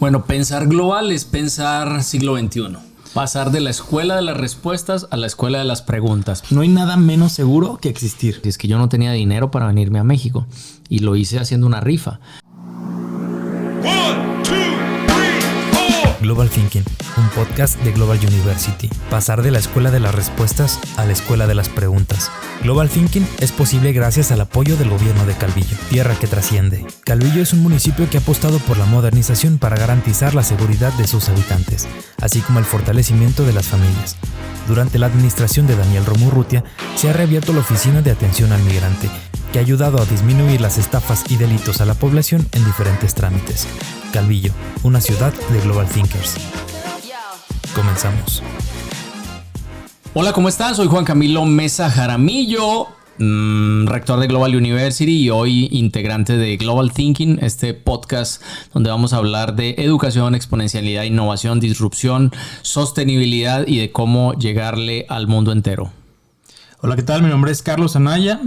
Bueno, pensar global es pensar siglo XXI. Pasar de la escuela de las respuestas a la escuela de las preguntas. No hay nada menos seguro que existir. Es que yo no tenía dinero para venirme a México y lo hice haciendo una rifa. Global Thinking, un podcast de Global University. Pasar de la escuela de las respuestas a la escuela de las preguntas. Global Thinking es posible gracias al apoyo del gobierno de Calvillo, tierra que trasciende. Calvillo es un municipio que ha apostado por la modernización para garantizar la seguridad de sus habitantes, así como el fortalecimiento de las familias. Durante la administración de Daniel Romo Urrutia, se ha reabierto la Oficina de Atención al Migrante, que ha ayudado a disminuir las estafas y delitos a la población en diferentes trámites. Calvillo, una ciudad de Global Thinkers. Comenzamos. Hola, ¿cómo están? Soy Juan Camilo Mesa Jaramillo, rector de Global University y hoy integrante de Global Thinking, este podcast donde vamos a hablar de educación, exponencialidad, innovación, disrupción, sostenibilidad y de cómo llegarle al mundo entero. Hola, ¿qué tal? Mi nombre es Carlos Anaya,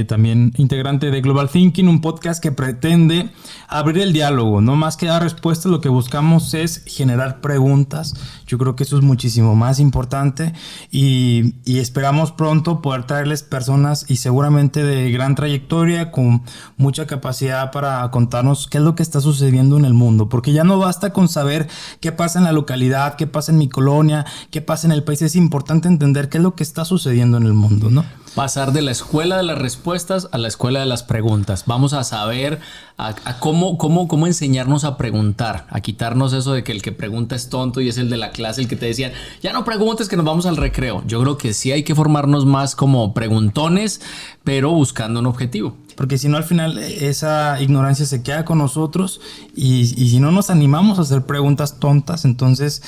también integrante de Global Thinking, un podcast que pretende abrir el diálogo, no más que dar respuestas, lo que buscamos es generar preguntas. Yo creo que eso es muchísimo más importante y esperamos pronto poder traerles personas y seguramente de gran trayectoria con mucha capacidad para contarnos qué es lo que está sucediendo en el mundo, porque ya no basta con saber qué pasa en la localidad, qué pasa en mi colonia, qué pasa en el país, es importante entender qué es lo que está sucediendo en el mundo, ¿no? Pasar de la escuela de las respuestas a la escuela de las preguntas. Vamos a saber a cómo enseñarnos a preguntar, a quitarnos eso de que el que pregunta es tonto y es el de la clase el que te decían, ya no preguntes que nos vamos al recreo. Yo creo que sí hay que formarnos más como preguntones, pero buscando un objetivo. Porque si no, al final esa ignorancia se queda con nosotros y si no nos animamos a hacer preguntas tontas, entonces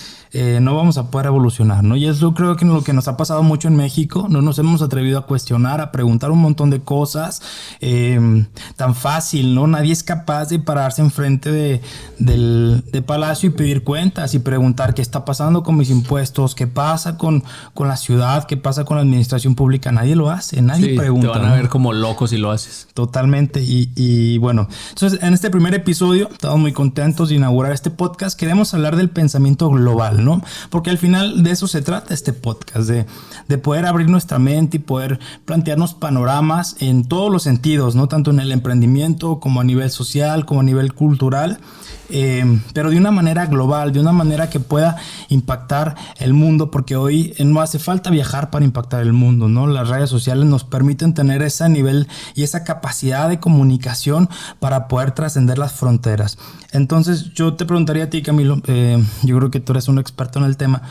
no vamos a poder evolucionar, ¿no? Y eso creo que lo que nos ha pasado mucho en México, no nos hemos atrevido a cuestionar, a preguntar un montón de cosas tan fácil, ¿no? Nadie es capaz de pararse enfrente de Palacio y pedir cuentas y preguntar qué está pasando con mis impuestos, qué pasa con la ciudad, qué pasa con la administración pública. Nadie lo hace, nadie pregunta. Te van a ver como loco si lo haces. Totalmente. Y bueno, entonces en este primer episodio estamos muy contentos de inaugurar este podcast. Queremos hablar del pensamiento global, ¿no? Porque al final de eso se trata este podcast, de poder abrir nuestra mente y poder plantearnos panoramas en todos los sentidos, ¿no? Tanto en el emprendimiento como a nivel social, como a nivel cultural. Pero de una manera global, de una manera que pueda impactar el mundo, porque hoy no hace falta viajar para impactar el mundo, ¿no? Las redes sociales nos permiten tener ese nivel y esa capacidad de comunicación para poder trascender las fronteras. Entonces yo te preguntaría a ti, Camilo, yo creo que tú eres un experto en el tema,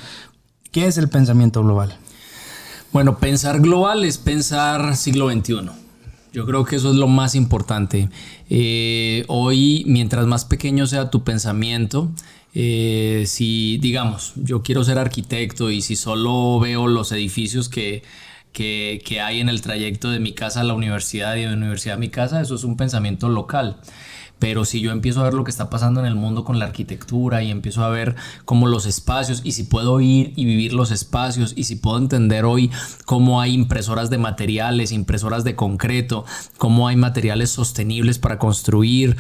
¿qué es el pensamiento global? Bueno, pensar global es pensar siglo XXI. Yo creo que eso es lo más importante. Hoy, mientras más pequeño sea tu pensamiento, si digamos, yo quiero ser arquitecto y si solo veo los edificios que hay en el trayecto de mi casa a la universidad y de la universidad a mi casa, eso es un pensamiento local. Pero si yo empiezo a ver lo que está pasando en el mundo con la arquitectura y empiezo a ver cómo los espacios y si puedo ir y vivir los espacios y si puedo entender hoy cómo hay impresoras de materiales, impresoras de concreto, cómo hay materiales sostenibles para construir,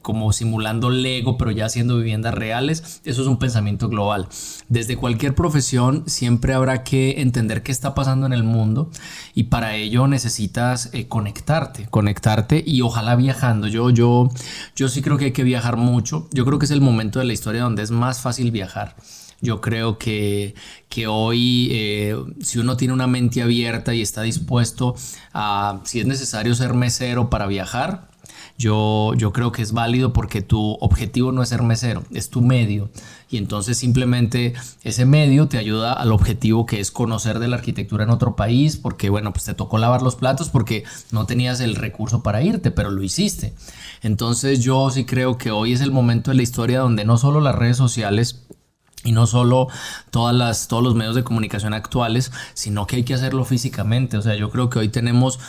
como simulando Lego pero ya haciendo viviendas reales, eso es un pensamiento global. Desde cualquier profesión siempre habrá que entender qué está pasando en el mundo y para ello necesitas conectarte y ojalá viajando. Yo sí creo que hay que viajar mucho. Yo creo que es el momento de la historia donde es más fácil viajar. Yo creo que hoy, si uno tiene una mente abierta y está dispuesto a, si es necesario, ser mesero para viajar, yo creo que es válido porque tu objetivo no es ser mesero, es tu medio. Y entonces simplemente ese medio te ayuda al objetivo que es conocer de la arquitectura en otro país, porque bueno, pues te tocó lavar los platos porque no tenías el recurso para irte, pero lo hiciste. Entonces yo sí creo que hoy es el momento de la historia donde no solo las redes sociales y no solo todos los medios de comunicación actuales, sino que hay que hacerlo físicamente. O sea, yo creo que hoy tenemos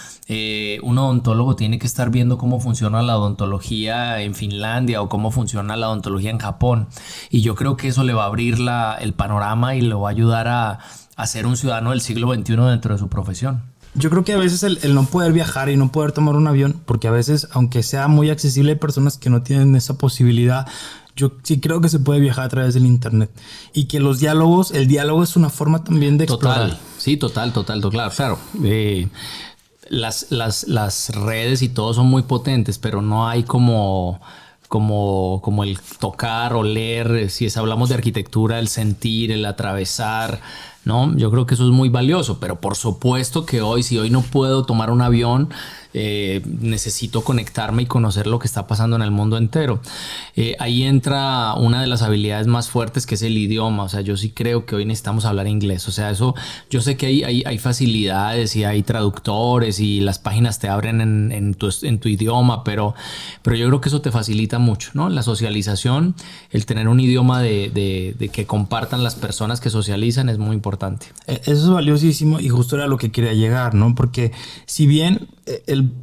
un odontólogo tiene que estar viendo cómo funciona la odontología en Finlandia o cómo funciona la odontología en Japón. Y yo creo que eso le va a abrir el panorama y le va a ayudar a ser un ciudadano del siglo XXI dentro de su profesión. Yo creo que a veces el no poder viajar y no poder tomar un avión, porque a veces, aunque sea muy accesible, hay personas que no tienen esa posibilidad. Yo sí creo que se puede viajar a través del internet y que el diálogo es una forma también de explorar. Total, sí, total, claro. Las redes y todo son muy potentes, pero no hay como el tocar, oler, si hablamos de arquitectura, el sentir, el atravesar, ¿no? Yo creo que eso es muy valioso, pero por supuesto que si hoy no puedo tomar un avión, necesito conectarme y conocer lo que está pasando en el mundo entero. Ahí entra una de las habilidades más fuertes, que es el idioma. O sea, yo sí creo que hoy necesitamos hablar inglés. O sea, eso, yo sé que hay facilidades y hay traductores y las páginas te abren en tu idioma, pero yo creo que eso te facilita mucho, ¿no? La socialización, el tener un idioma de que compartan las personas que socializan es muy importante. Eso es valiosísimo y justo era lo que quería llegar, ¿no? Porque si bien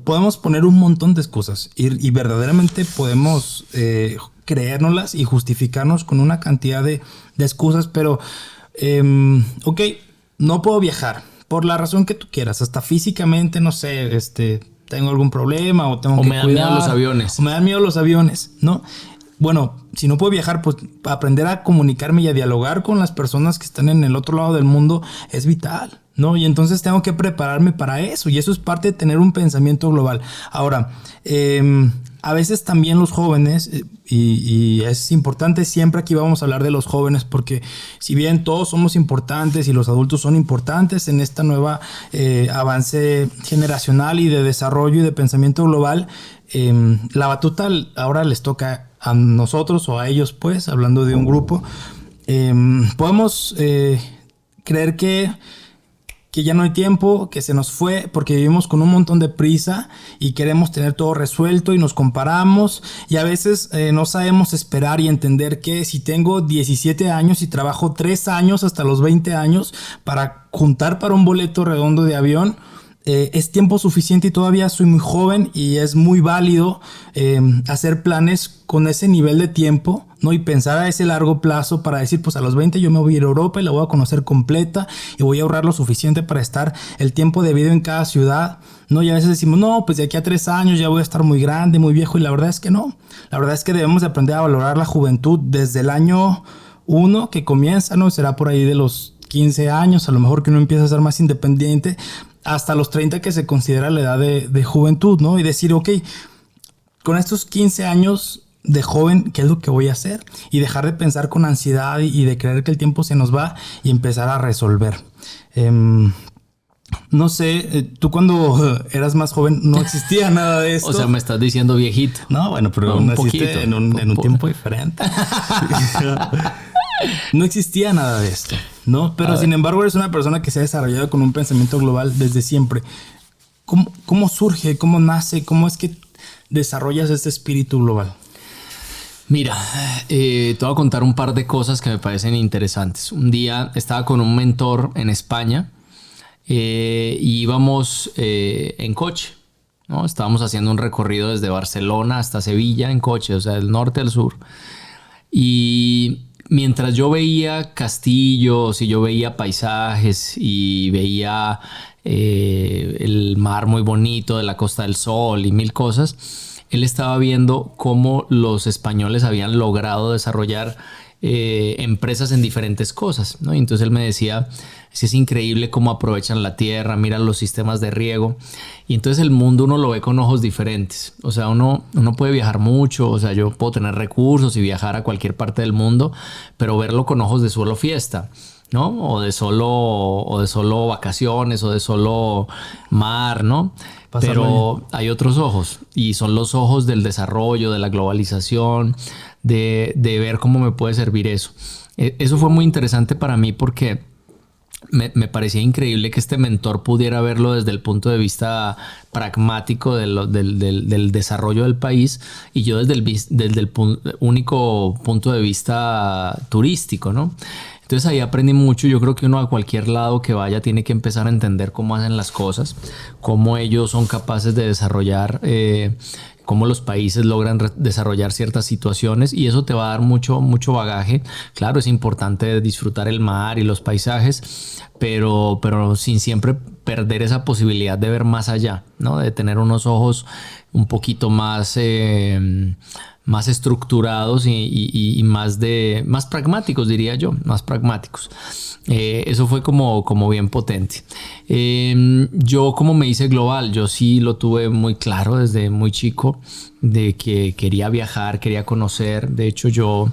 podemos poner un montón de excusas y verdaderamente podemos creérnoslas y justificarnos con una cantidad de excusas, pero ok, no puedo viajar por la razón que tú quieras, hasta físicamente, no sé, tengo algún problema o tengo que me dan miedo los aviones. O me dan miedo los aviones, ¿no? Bueno, si no puedo viajar, pues aprender a comunicarme y a dialogar con las personas que están en el otro lado del mundo es vital, ¿no? Y entonces tengo que prepararme para eso, y eso es parte de tener un pensamiento global. Ahora, a veces también los jóvenes, y es importante, siempre aquí vamos a hablar de los jóvenes, porque si bien todos somos importantes y los adultos son importantes en esta nueva avance generacional y de desarrollo y de pensamiento global, la batuta ahora les toca a nosotros o a ellos, pues, hablando de un grupo. Podemos creer que ya no hay tiempo, que se nos fue, porque vivimos con un montón de prisa y queremos tener todo resuelto y nos comparamos, y a veces no sabemos esperar y entender que si tengo 17 años y trabajo 3 años hasta los 20 años para juntar para un boleto redondo de avión, es tiempo suficiente y todavía soy muy joven, y es muy válido hacer planes con ese nivel de tiempo, ¿no? Y pensar a ese largo plazo para decir, pues a los 20 yo me voy a ir a Europa y la voy a conocer completa y voy a ahorrar lo suficiente para estar el tiempo debido en cada ciudad, ¿no? Y a veces decimos, no, pues de aquí a 3 años ya voy a estar muy grande, muy viejo, y la verdad es que no. La verdad es que debemos de aprender a valorar la juventud desde el año 1 que comienza, ¿no? Será por ahí de los 15 años, a lo mejor que uno empieza a ser más independiente, hasta los 30 que se considera la edad de juventud, ¿no? Y decir, ok, con estos 15 años de joven, ¿qué es lo que voy a hacer? Y dejar de pensar con ansiedad y de creer que el tiempo se nos va, y empezar a resolver. No sé, tú cuando eras más joven no existía nada de esto. O sea, me estás diciendo viejito. No, bueno, pero un naciste poquito, en un tiempo diferente. No existía nada de esto, ¿no? Pero sin embargo eres una persona que se ha desarrollado con un pensamiento global desde siempre. ¿Cómo surge? ¿Cómo nace? ¿Cómo es que desarrollas este espíritu global? Mira, te voy a contar un par de cosas que me parecen interesantes. Un día estaba con un mentor en España y íbamos en coche, ¿no? Estábamos haciendo un recorrido desde Barcelona hasta Sevilla en coche, o sea, del norte al sur. Y mientras yo veía castillos y yo veía paisajes y veía el mar muy bonito de la Costa del Sol y mil cosas, él estaba viendo cómo los españoles habían logrado desarrollar empresas en diferentes cosas, ¿no? Y entonces él me decía, es increíble cómo aprovechan la tierra, mira los sistemas de riego. Y entonces el mundo uno lo ve con ojos diferentes. O sea, uno puede viajar mucho, o sea, yo puedo tener recursos y viajar a cualquier parte del mundo, pero verlo con ojos de solo fiesta, ¿no? O de solo vacaciones, o de solo mar, ¿no? Pero hay otros ojos, y son los ojos del desarrollo, de la globalización, de ver cómo me puede servir eso. Eso fue muy interesante para mí, porque me parecía increíble que este mentor pudiera verlo desde el punto de vista pragmático del desarrollo del país, y yo desde el único punto de vista turístico, ¿no? Entonces ahí aprendí mucho. Yo creo que uno a cualquier lado que vaya tiene que empezar a entender cómo hacen las cosas, cómo ellos son capaces de desarrollar cómo los países logran desarrollar ciertas situaciones, y eso te va a dar mucho, mucho bagaje. Claro, es importante disfrutar el mar y los paisajes, pero sin siempre perder esa posibilidad de ver más allá, ¿no? De tener unos ojos un poquito más estructurados y más pragmáticos, diría yo, más pragmáticos. Eso fue como bien potente. Yo, como me hice global, yo sí lo tuve muy claro desde muy chico, de que quería viajar, quería conocer. De hecho, yo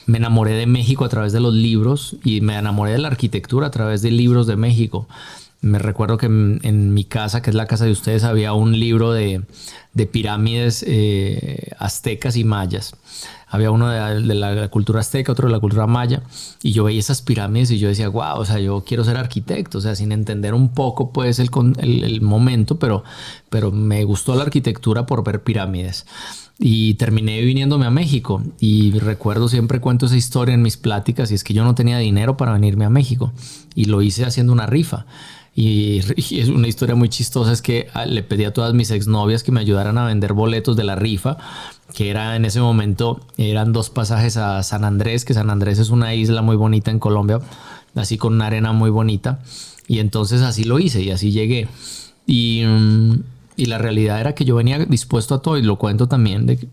me enamoré de México a través de los libros, y me enamoré de la arquitectura a través de libros de México. Me recuerdo que en mi casa, que es la casa de ustedes, había un libro de pirámides aztecas y mayas. Había uno de la cultura azteca, otro de la cultura maya, y yo veía esas pirámides y yo decía, wow, o sea, yo quiero ser arquitecto, o sea, sin entender un poco pues el momento, pero me gustó la arquitectura por ver pirámides. Y terminé viniéndome a México, y recuerdo, siempre cuento esa historia en mis pláticas, y es que yo no tenía dinero para venirme a México, y lo hice haciendo una rifa. Y es una historia muy chistosa, es que le pedí a todas mis exnovias que me ayudaran a vender boletos de la rifa, que era en ese momento, eran 2 pasajes a San Andrés, que San Andrés es una isla muy bonita en Colombia, así con una arena muy bonita, y entonces así lo hice y así llegué. Y la realidad era que yo venía dispuesto a todo, y lo cuento también, de que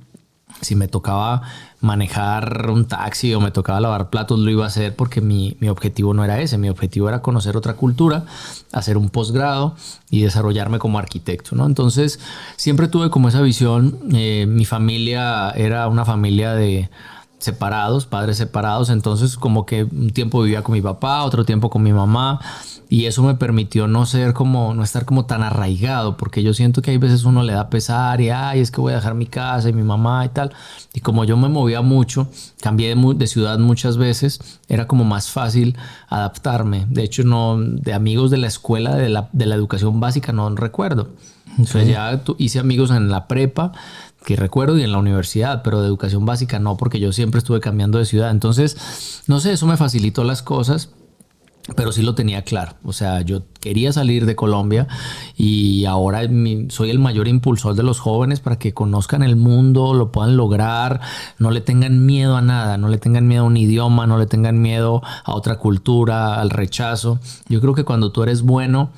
si me tocaba manejar un taxi o me tocaba lavar platos, lo iba a hacer, porque mi objetivo no era ese. Mi objetivo era conocer otra cultura, hacer un posgrado y desarrollarme como arquitecto, ¿no? Entonces siempre tuve como esa visión. Mi familia era una familia de separados, padres separados, entonces como que un tiempo vivía con mi papá, otro tiempo con mi mamá, y eso me permitió no estar como tan arraigado, porque yo siento que hay veces uno le da pesar y es que voy a dejar mi casa y mi mamá y tal, y como yo me movía mucho, cambié de ciudad muchas veces, era como más fácil adaptarme. De hecho, no, de amigos de la escuela de la educación básica no recuerdo. Okay. O sea, ya hice amigos en la prepa, que recuerdo, y en la universidad, pero de educación básica no, porque yo siempre estuve cambiando de ciudad. Entonces, no sé, eso me facilitó las cosas, pero sí lo tenía claro. O sea, yo quería salir de Colombia, y ahora soy el mayor impulsor de los jóvenes para que conozcan el mundo, lo puedan lograr, no le tengan miedo a nada, no le tengan miedo a un idioma, no le tengan miedo a otra cultura, al rechazo. Yo creo que cuando tú eres bueno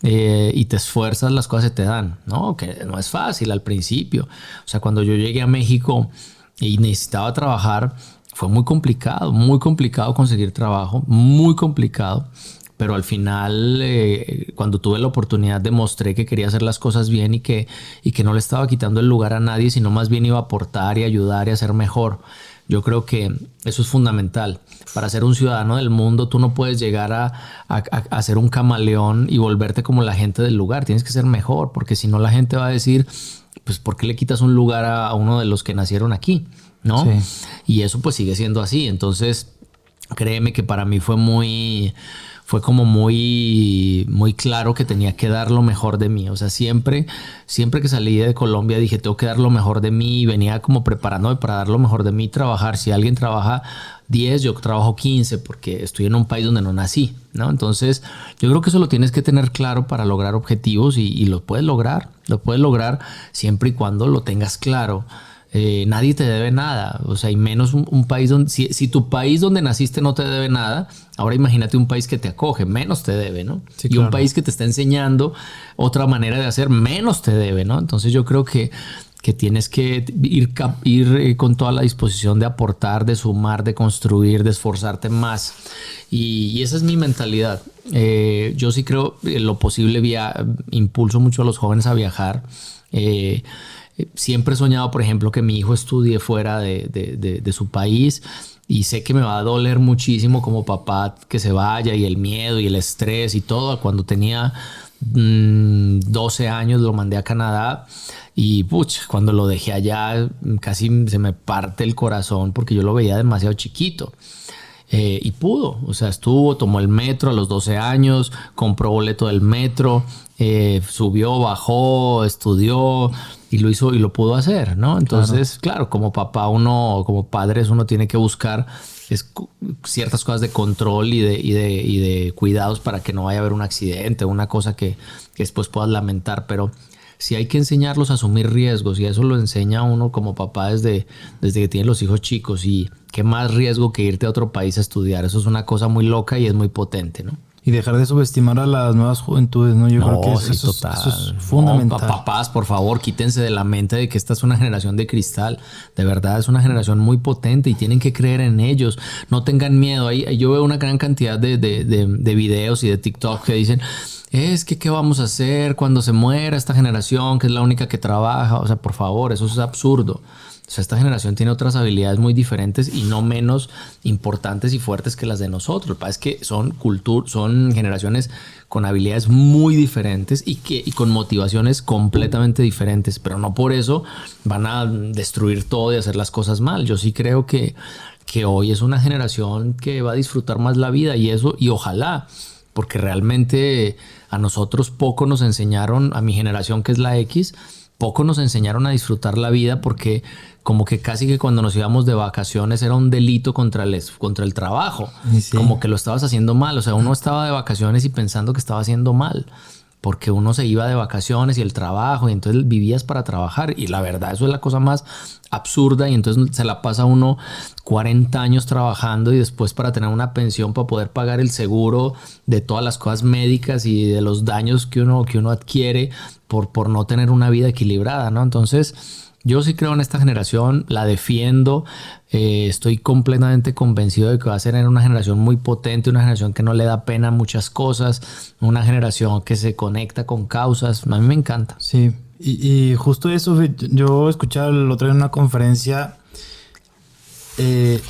y te esfuerzas, las cosas se te dan, ¿no? Que no es fácil al principio. O sea, cuando yo llegué a México y necesitaba trabajar, fue muy complicado conseguir trabajo, muy complicado. Pero al final, cuando tuve la oportunidad, demostré que quería hacer las cosas bien, y que no le estaba quitando el lugar a nadie, sino más bien iba a aportar y ayudar y hacer mejor. Yo creo que eso es fundamental. Para ser un ciudadano del mundo, tú no puedes llegar a ser un camaleón y volverte como la gente del lugar. Tienes que ser mejor, porque si no, la gente va a decir, pues, ¿por qué le quitas un lugar a uno de los que nacieron aquí? ¿No? Sí. Y eso pues sigue siendo así. Entonces, créeme que para mí fue como muy claro que tenía que dar lo mejor de mí. O sea, siempre que salí de Colombia dije, tengo que dar lo mejor de mí, y venía como preparándome para dar lo mejor de mí, trabajar. Si alguien trabaja 10, yo trabajo 15, porque estoy en un país donde no nací, ¿no? Entonces, yo creo que eso lo tienes que tener claro para lograr objetivos, y lo puedes lograr siempre y cuando lo tengas claro. Nadie te debe nada, o sea, y menos un país donde, si tu país donde naciste no te debe nada, ahora imagínate un país que te acoge, menos te debe, ¿no? Sí, y claro. Un país que te está enseñando otra manera de hacer, menos te debe, ¿no? Entonces yo creo que tienes que ir con toda la disposición de aportar, de sumar, de construir, de esforzarte más, y esa es mi mentalidad. Yo sí creo en lo posible, impulso mucho a los jóvenes a viajar. Siempre he soñado, por ejemplo, que mi hijo estudie fuera de su país, y sé que me va a doler muchísimo como papá que se vaya, y el miedo y el estrés y todo. Cuando tenía 12 años lo mandé a Canadá, y cuando lo dejé allá casi se me parte el corazón, porque yo lo veía demasiado chiquito. Y pudo, o sea, tomó el metro a los 12 años, compró boleto del metro, subió, bajó, estudió, y lo hizo y lo pudo hacer, ¿no? Entonces, claro, como papá, como padres, uno tiene que buscar ciertas cosas de control y de cuidados para que no vaya a haber un accidente, una cosa que después puedas lamentar. Pero sí hay que enseñarlos a asumir riesgos, y eso lo enseña uno como papá desde que tiene los hijos chicos. Y qué más riesgo que irte a otro país a estudiar. Eso es una cosa muy loca y es muy potente, ¿no? Y dejar de subestimar a las nuevas juventudes, ¿no? Yo creo que eso es fundamental. No, papás, por favor, quítense de la mente de que esta es una generación de cristal. De verdad, es una generación muy potente y tienen que creer en ellos. No tengan miedo. Ahí yo veo una gran cantidad de videos y de TikTok que dicen... Es que, ¿qué vamos a hacer cuando se muera esta generación que es la única que trabaja? O sea, por favor, eso es absurdo. O sea, esta generación tiene otras habilidades muy diferentes y no menos importantes y fuertes que las de nosotros. Lo que pasa es que son generaciones con habilidades muy diferentes y con motivaciones completamente diferentes, pero no por eso van a destruir todo y hacer las cosas mal. Yo sí creo que hoy es una generación que va a disfrutar más la vida y ojalá, porque realmente a nosotros poco nos enseñaron, a mi generación que es la X, poco nos enseñaron a disfrutar la vida, porque como que casi que cuando nos íbamos de vacaciones era un delito contra el trabajo. Sí. Como que lo estabas haciendo mal. O sea, uno estaba de vacaciones y pensando que estaba haciendo mal, porque uno se iba de vacaciones y el trabajo, y entonces vivías para trabajar. Y la verdad, eso es la cosa más absurda. Y entonces se la pasa uno 40 años trabajando y después para tener una pensión para poder pagar el seguro de todas las cosas médicas y de los daños que uno adquiere por no tener una vida equilibrada, ¿no? Entonces, yo sí creo en esta generación, la defiendo, estoy completamente convencido de que va a ser una generación muy potente, una generación que no le da pena muchas cosas, una generación que se conecta con causas. A mí me encanta. Sí, y justo eso, yo escuchaba el otro día en una conferencia,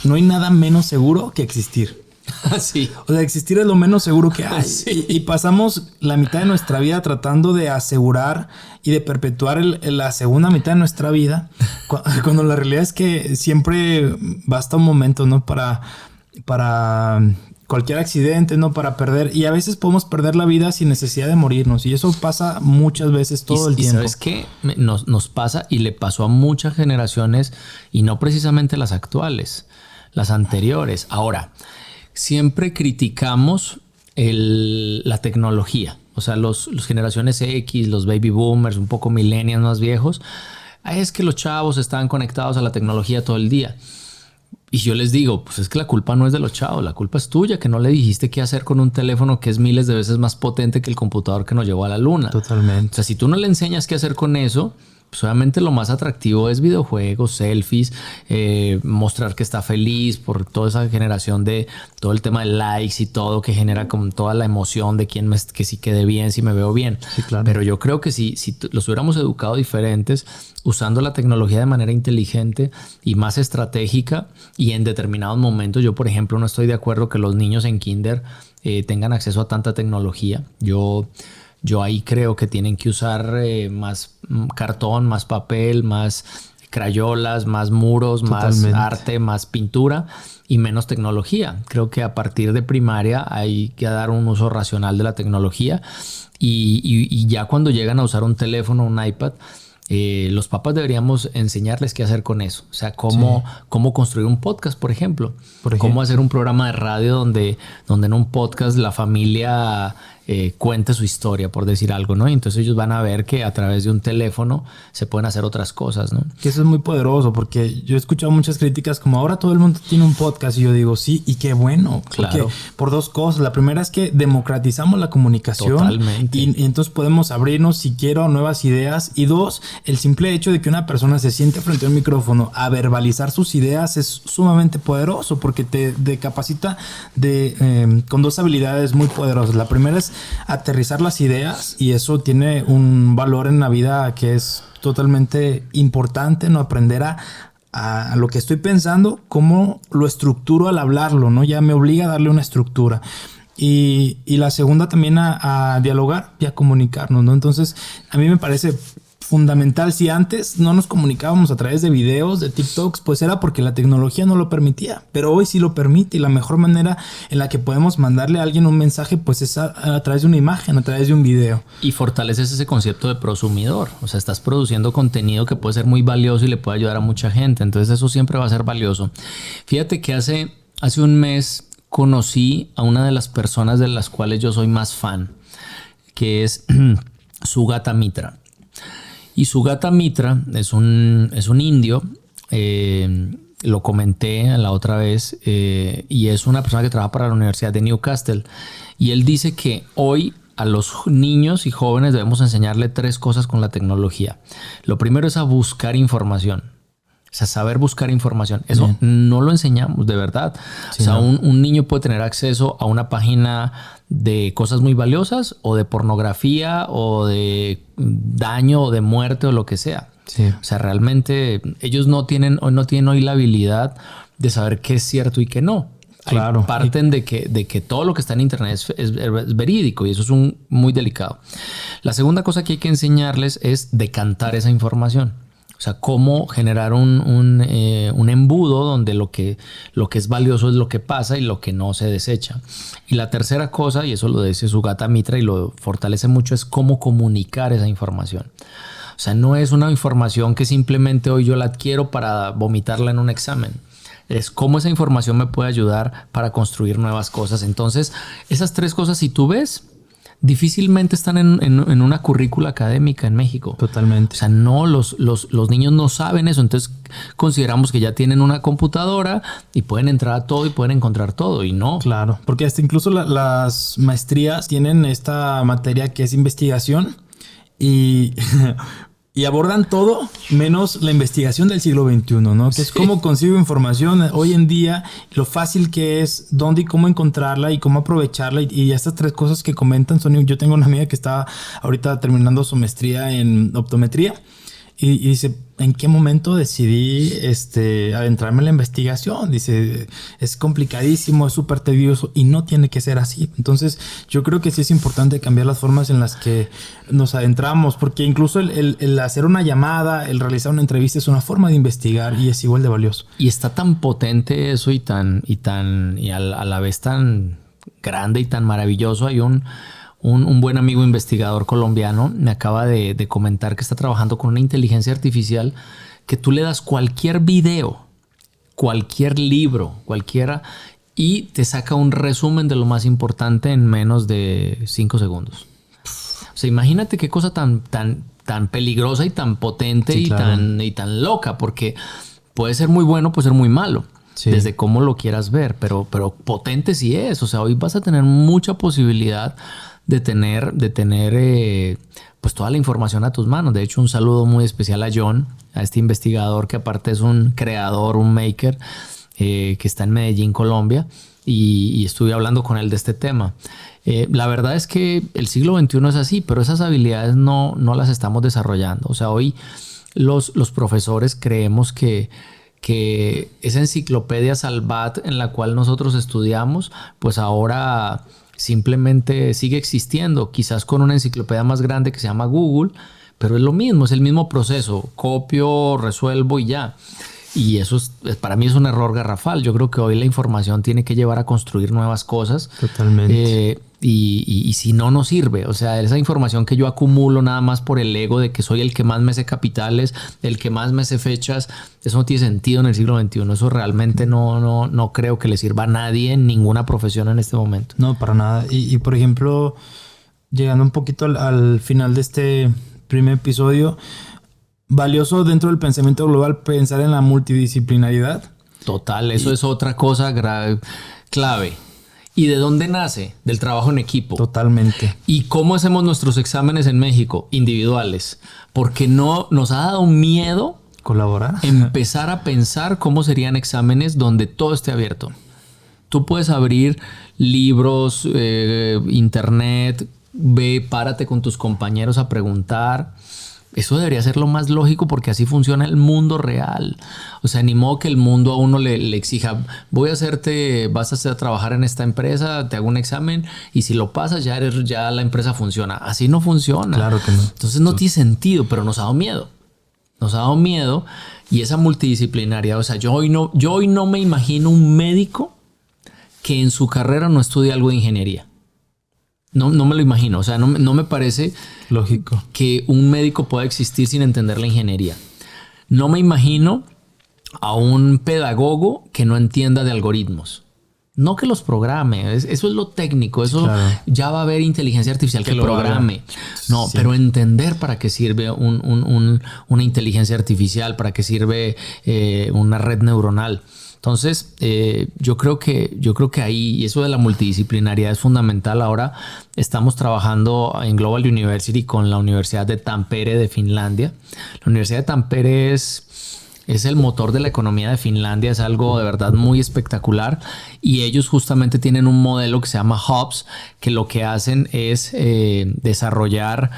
no hay nada menos seguro que existir. Sí. O sea, existir es lo menos seguro que hay. Sí. Y pasamos la mitad de nuestra vida tratando de asegurar y de perpetuar la segunda mitad de nuestra vida, cuando la realidad es que siempre basta un momento, ¿no? Para cualquier accidente, ¿no? Para perder. Y a veces podemos perder la vida sin necesidad de morirnos. Y eso pasa muchas veces todo el tiempo. ¿Y sabes qué? Nos pasa, y le pasó a muchas generaciones, y no precisamente las actuales, las anteriores. Ahora, siempre criticamos la tecnología. O sea, los generaciones X, los baby boomers, un poco millennials más viejos, es que los chavos estaban conectados a la tecnología todo el día. Y yo les digo, pues es que la culpa no es de los chavos, la culpa es tuya, que no le dijiste qué hacer con un teléfono que es miles de veces más potente que el computador que nos llevó a la luna. Totalmente. O sea, si tú no le enseñas qué hacer con eso, pues obviamente lo más atractivo es videojuegos, selfies, mostrar que está feliz por toda esa generación de todo el tema de likes y todo, que genera como toda la emoción de que si quede bien, si me veo bien. Sí, claro. Pero yo creo que si los hubiéramos educado diferentes, usando la tecnología de manera inteligente y más estratégica, y en determinados momentos, yo por ejemplo no estoy de acuerdo que los niños en kinder tengan acceso a tanta tecnología. Yo ahí creo que tienen que usar más cartón, más papel, más crayolas, más muros, Totalmente. más arte, más pintura y menos tecnología. Creo que a partir de primaria hay que dar un uso racional de la tecnología, y ya cuando llegan a usar un teléfono, un iPad, los papás deberíamos enseñarles qué hacer con eso. O sea, cómo construir un podcast, por ejemplo. Cómo hacer un programa de radio donde en un podcast la familia cuente su historia, por decir algo, ¿no? Y entonces ellos van a ver que a través de un teléfono se pueden hacer otras cosas, ¿no? Que eso es muy poderoso, porque yo he escuchado muchas críticas como ahora todo el mundo tiene un podcast, y yo digo sí, y qué bueno. Claro. Por dos cosas. La primera es que democratizamos la comunicación. Totalmente. Y entonces podemos abrirnos si quiero nuevas ideas. Y dos, el simple hecho de que una persona se siente frente a un micrófono a verbalizar sus ideas es sumamente poderoso, porque te capacita con dos habilidades muy poderosas. La primera es aterrizar las ideas, y eso tiene un valor en la vida que es totalmente importante, ¿no? Aprender a lo que estoy pensando, cómo lo estructuro al hablarlo, ¿no? Ya me obliga a darle una estructura. Y la segunda también a dialogar y a comunicarnos, ¿no? Entonces, a mí me parece fundamental. Si antes no nos comunicábamos a través de videos, de TikToks, pues era porque la tecnología no lo permitía, pero hoy sí lo permite, y la mejor manera en la que podemos mandarle a alguien un mensaje pues es a través de una imagen, a través de un video. Y fortaleces ese concepto de prosumidor. O sea, estás produciendo contenido que puede ser muy valioso y le puede ayudar a mucha gente. Entonces eso siempre va a ser valioso. Fíjate que hace un mes conocí a una de las personas de las cuales yo soy más fan, que es Sugata Mitra. Y Sugata Mitra es un indio, lo comenté la otra vez, y es una persona que trabaja para la Universidad de Newcastle. Y él dice que hoy a los niños y jóvenes debemos enseñarle 3 cosas con la tecnología. Lo primero es a buscar información. O sea, saber buscar información. Eso Bien. no lo enseñamos, de verdad. Sí, o sea, no. un niño puede tener acceso a una página de cosas muy valiosas o de pornografía o de daño o de muerte o lo que sea. Sí. O sea, realmente ellos no tienen hoy la habilidad de saber qué es cierto y qué no. Claro. Parten de que todo lo que está en internet es verídico y eso es muy delicado. La segunda cosa que hay que enseñarles es decantar esa información. O sea, cómo generar un embudo donde lo que es valioso es lo que pasa y lo que no se desecha. Y la tercera cosa, y eso lo dice Sugata Mitra y lo fortalece mucho, es cómo comunicar esa información. O sea, no es una información que simplemente hoy yo la adquiero para vomitarla en un examen. Es cómo esa información me puede ayudar para construir nuevas cosas. Entonces, esas 3 cosas, si tú ves, difícilmente están en una currícula académica en México. Totalmente. O sea, no, los niños no saben eso. Entonces consideramos que ya tienen una computadora y pueden entrar a todo y pueden encontrar todo. Y no. Claro, porque hasta incluso las maestrías tienen esta materia que es investigación y, y abordan todo menos la investigación del siglo XXI, ¿no? Que es cómo consigo información hoy en día, lo fácil que es, dónde y cómo encontrarla y cómo aprovecharla. Y estas 3 cosas que comentan son... Yo tengo una amiga que está ahorita terminando su maestría en optometría y dice, ¿en qué momento decidí adentrarme en la investigación? Dice, es complicadísimo, es súper tedioso y no tiene que ser así. Entonces, yo creo que sí es importante cambiar las formas en las que nos adentramos, porque incluso el hacer una llamada, el realizar una entrevista es una forma de investigar y es igual de valioso. Y está tan potente eso y a la vez tan grande y tan maravilloso. Hay un buen amigo investigador colombiano me acaba de comentar que está trabajando con una inteligencia artificial que tú le das cualquier video, cualquier libro, cualquiera, y te saca un resumen de lo más importante en menos de 5 segundos. O sea, imagínate qué cosa tan peligrosa y tan potente, sí, claro, y tan loca, porque puede ser muy bueno, puede ser muy malo. Sí. Desde cómo lo quieras ver, pero potente sí es. O sea, hoy vas a tener mucha posibilidad de tener pues toda la información a tus manos. De hecho, un saludo muy especial a John, a este investigador que aparte es un creador, un maker, que está en Medellín, Colombia, y estuve hablando con él de este tema. La verdad es que el siglo XXI es así, pero esas habilidades no las estamos desarrollando. O sea, hoy los profesores creemos que esa enciclopedia Salvat en la cual nosotros estudiamos, pues ahora simplemente sigue existiendo, quizás con una enciclopedia más grande que se llama Google, pero es lo mismo, es el mismo proceso, copio, resuelvo y ya. Y eso para mí es un error garrafal. Yo creo que hoy la información tiene que llevar a construir nuevas cosas. Totalmente. Y si no, no sirve. O sea, esa información que yo acumulo nada más por el ego de que soy el que más me sé capitales, el que más me sé fechas, eso no tiene sentido en el siglo XXI. Eso realmente no creo que le sirva a nadie en ninguna profesión en este momento. No, para nada. Y por ejemplo, llegando un poquito al final de este primer episodio, valioso dentro del pensamiento global pensar en la multidisciplinaridad. Total, eso es otra cosa clave. ¿Y de dónde nace? Del trabajo en equipo. Totalmente. ¿Y cómo hacemos nuestros exámenes en México? Individuales. Porque no nos ha dado miedo colaborar. Empezar a pensar cómo serían exámenes donde todo esté abierto. Tú puedes abrir libros, internet, párate con tus compañeros a preguntar. Eso debería ser lo más lógico porque así funciona el mundo real. O sea, ni modo que el mundo a uno le exija, vas a trabajar en esta empresa, te hago un examen y si lo pasas ya la empresa funciona. Así no funciona. Claro que no. Entonces no tiene sentido, pero nos ha dado miedo. Nos ha dado miedo y esa multidisciplinaria. O sea, yo hoy no me imagino un médico que en su carrera no estudie algo de ingeniería. No me lo imagino. O sea, no me parece lógico que un médico pueda existir sin entender la ingeniería. No me imagino a un pedagogo que no entienda de algoritmos. No que los programe, eso es lo técnico, eso Claro. ya va a haber inteligencia artificial que Que lo programe. No, Sí. pero entender para qué sirve una inteligencia artificial, para qué sirve una red neuronal. Entonces, yo creo que ahí, y eso de la multidisciplinariedad es fundamental. Ahora estamos trabajando en Global University con la Universidad de Tampere de Finlandia. La Universidad de Tampere es el motor de la economía de Finlandia, es algo de verdad muy espectacular y ellos justamente tienen un modelo que se llama Hubs, que lo que hacen es desarrollar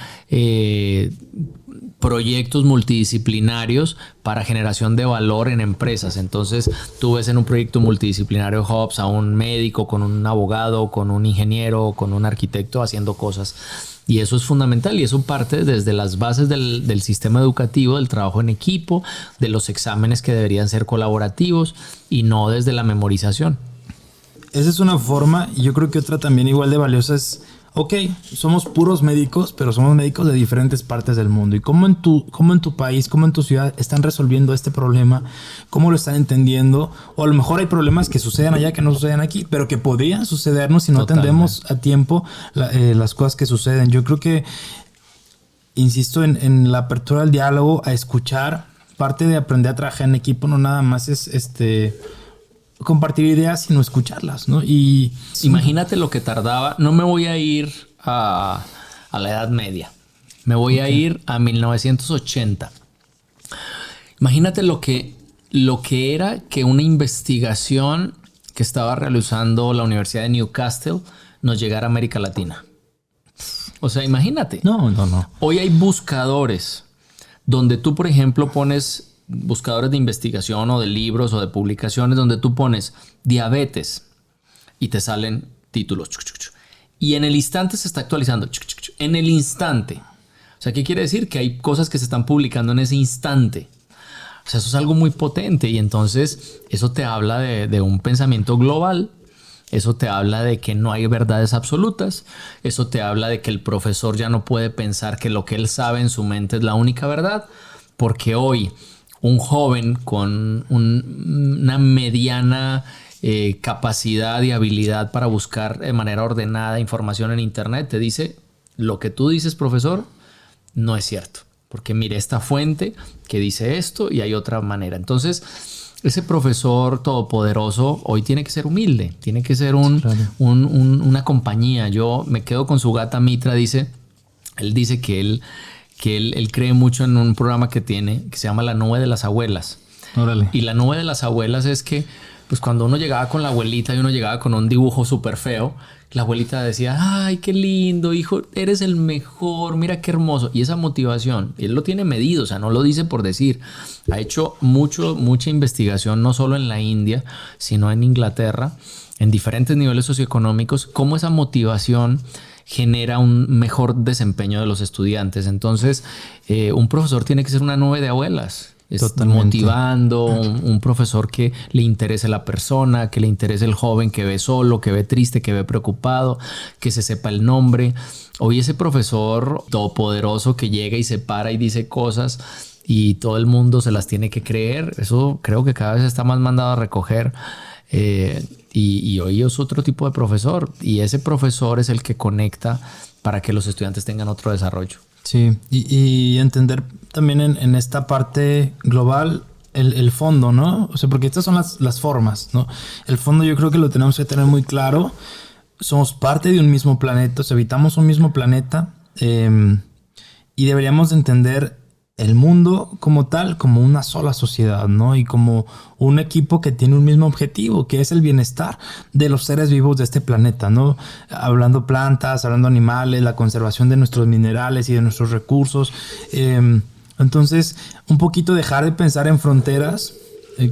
proyectos multidisciplinarios para generación de valor en empresas. Entonces tú ves en un proyecto multidisciplinario Hubs a un médico, con un abogado, con un ingeniero, con un arquitecto haciendo cosas. Y eso es fundamental y eso parte desde las bases del sistema educativo, del trabajo en equipo, de los exámenes que deberían ser colaborativos y no desde la memorización. Esa es una forma, y yo creo que otra también igual de valiosa es, ok, somos puros médicos, pero somos médicos de diferentes partes del mundo. ¿Y cómo en tu país, cómo en tu ciudad están resolviendo este problema? ¿Cómo lo están entendiendo? O a lo mejor hay problemas que suceden allá que no suceden aquí, pero que podrían sucedernos si no atendemos a tiempo las cosas que suceden. Yo creo que, insisto en la apertura del diálogo, a escuchar. Parte de aprender a trabajar en equipo no nada más es compartir ideas, sino escucharlas, ¿no? Y imagínate lo que tardaba. No me voy a ir a la Edad Media. Me voy a ir a 1980. Imagínate lo que era que una investigación que estaba realizando la Universidad de Newcastle nos llegara a América Latina. O sea, imagínate. No. Hoy hay buscadores donde tú, por ejemplo, pones buscadores de investigación o de libros o de publicaciones donde tú pones diabetes y te salen títulos. Y en el instante se está actualizando. En el instante. O sea, ¿qué quiere decir? Que hay cosas que se están publicando en ese instante. O sea, eso es algo muy potente y entonces eso te habla de un pensamiento global. Eso te habla de que no hay verdades absolutas. Eso te habla de que el profesor ya no puede pensar que lo que él sabe en su mente es la única verdad, porque hoy un joven con una mediana capacidad y habilidad para buscar de manera ordenada información en internet te dice: lo que tú dices, profesor, no es cierto, porque mire esta fuente que dice esto y hay otra manera. Entonces ese profesor todopoderoso hoy tiene que ser humilde, tiene que ser una compañía. Yo me quedo con su gata Mitra. Él dice que él cree mucho en un programa que tiene que se llama La Nube de las Abuelas. Órale. Y la Nube de las Abuelas es que pues cuando uno llegaba con la abuelita y uno llegaba con un dibujo súper feo, la abuelita decía: ay, qué lindo, hijo, eres el mejor, mira qué hermoso. Y esa motivación, él lo tiene medido, o sea, no lo dice por decir. Ha hecho mucha investigación, no solo en la India, sino en Inglaterra, en diferentes niveles socioeconómicos, cómo esa motivación genera un mejor desempeño de los estudiantes. Entonces, un profesor tiene que ser una nube de abuelas. Motivando, un profesor que le interese la persona, que le interese el joven que ve solo, que ve triste, que ve preocupado, que se sepa el nombre. Hoy ese profesor todopoderoso que llega y se para y dice cosas y todo el mundo se las tiene que creer, eso creo que cada vez está más mandado a recoger. Y hoy es otro tipo de profesor, y ese profesor es el que conecta para que los estudiantes tengan otro desarrollo. Sí, y entender también en esta parte global el fondo, ¿no? O sea, porque estas son las formas, ¿no? El fondo yo creo que lo tenemos que tener muy claro. Somos parte de un mismo planeta, o sea, habitamos un mismo planeta, y deberíamos de entender el mundo como tal, como una sola sociedad, ¿no? Y como un equipo que tiene un mismo objetivo, que es el bienestar de los seres vivos de este planeta, ¿no? Hablando plantas, hablando animales, la conservación de nuestros minerales y de nuestros recursos. Entonces, un poquito dejar de pensar en fronteras,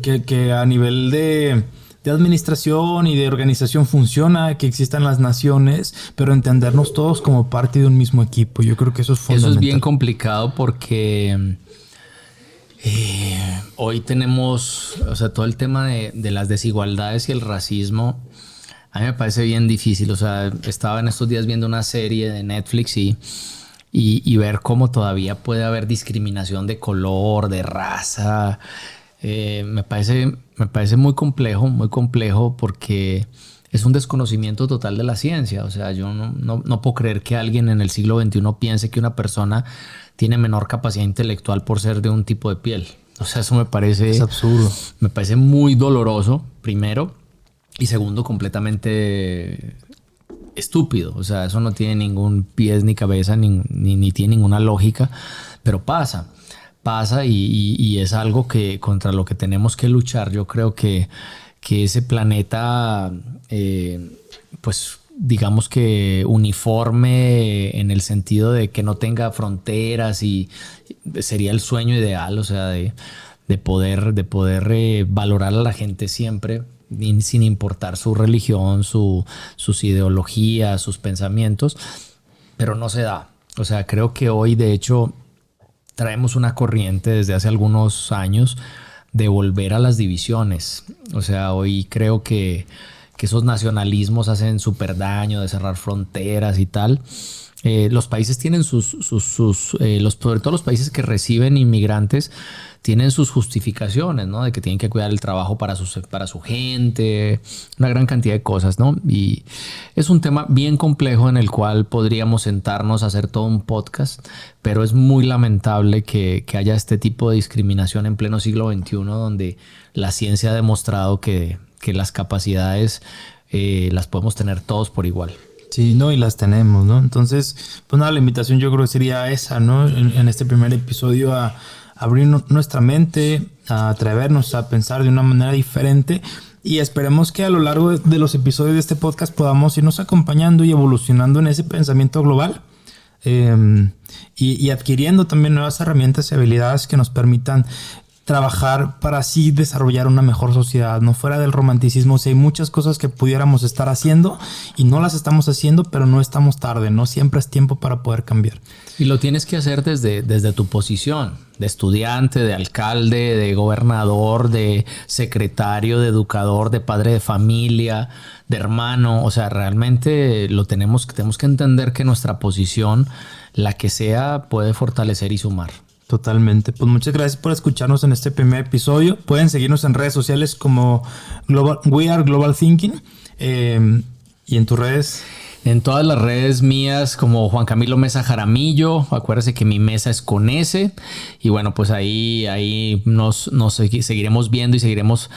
que a nivel de administración y de organización funciona, que existan las naciones, pero entendernos todos como parte de un mismo equipo. Yo creo que eso es fundamental. Eso es bien complicado porque hoy tenemos, o sea, todo el tema de las desigualdades y el racismo. A mí me parece bien difícil. O sea, estaba en estos días viendo una serie de Netflix y ver cómo todavía puede haber discriminación de color, de raza. me parece muy complejo porque es un desconocimiento total de la ciencia. O sea, yo no puedo creer que alguien en el siglo XXI piense que una persona tiene menor capacidad intelectual por ser de un tipo de piel. O sea, eso me parece... Es absurdo. Me parece muy doloroso, primero. Y segundo, completamente estúpido. O sea, eso no tiene ningún pies ni cabeza, ni tiene ninguna lógica. Pero pasa y es algo que contra lo que tenemos que luchar. Yo creo que ese planeta, pues digamos que uniforme en el sentido de que no tenga fronteras, y sería el sueño ideal, o sea, de poder valorar a la gente siempre, sin importar su religión, sus ideologías, sus pensamientos, pero no se da. O sea, creo que hoy de hecho traemos una corriente desde hace algunos años de volver a las divisiones. O sea, hoy creo que esos nacionalismos hacen súper daño, de cerrar fronteras y tal. Los países tienen sobre todo los países que reciben inmigrantes, tienen sus justificaciones, ¿no? De que tienen que cuidar el trabajo para su gente, una gran cantidad de cosas, ¿no? Y es un tema bien complejo en el cual podríamos sentarnos a hacer todo un podcast, pero es muy lamentable que haya este tipo de discriminación en pleno siglo XXI, donde la ciencia ha demostrado que las capacidades las podemos tener todos por igual. Sí, no, y las tenemos, ¿no? Entonces, pues nada, la invitación yo creo que sería esa, ¿no? En este primer episodio a abrir nuestra mente, a atrevernos a pensar de una manera diferente, y esperemos que a lo largo de los episodios de este podcast podamos irnos acompañando y evolucionando en ese pensamiento global, y adquiriendo también nuevas herramientas y habilidades que nos permitan trabajar para así desarrollar una mejor sociedad, no fuera del romanticismo. Si hay muchas cosas que pudiéramos estar haciendo y no las estamos haciendo, pero no estamos tarde, no siempre es tiempo para poder cambiar. Y lo tienes que hacer desde tu posición de estudiante, de alcalde, de gobernador, de secretario, de educador, de padre de familia, de hermano. O sea, realmente tenemos que entender que nuestra posición, la que sea, puede fortalecer y sumar. Totalmente. Pues muchas gracias por escucharnos en este primer episodio. Pueden seguirnos en redes sociales como We Are Global Thinking. Y en tus redes. En todas las redes mías como Juan Camilo Mesa Jaramillo. Acuérdense que mi mesa es con S. Y bueno, pues ahí nos seguiremos viendo y seguiremos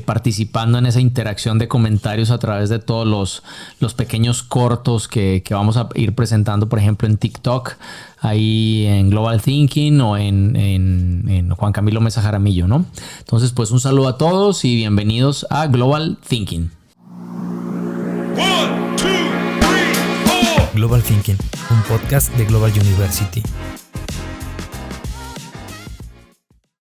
participando en esa interacción de comentarios a través de todos los pequeños cortos que vamos a ir presentando, por ejemplo, en TikTok, ahí en Global Thinking, o en Juan Camilo Mesa Jaramillo, ¿no? Entonces, pues un saludo a todos y bienvenidos a Global Thinking. Global Thinking, un podcast de Global University.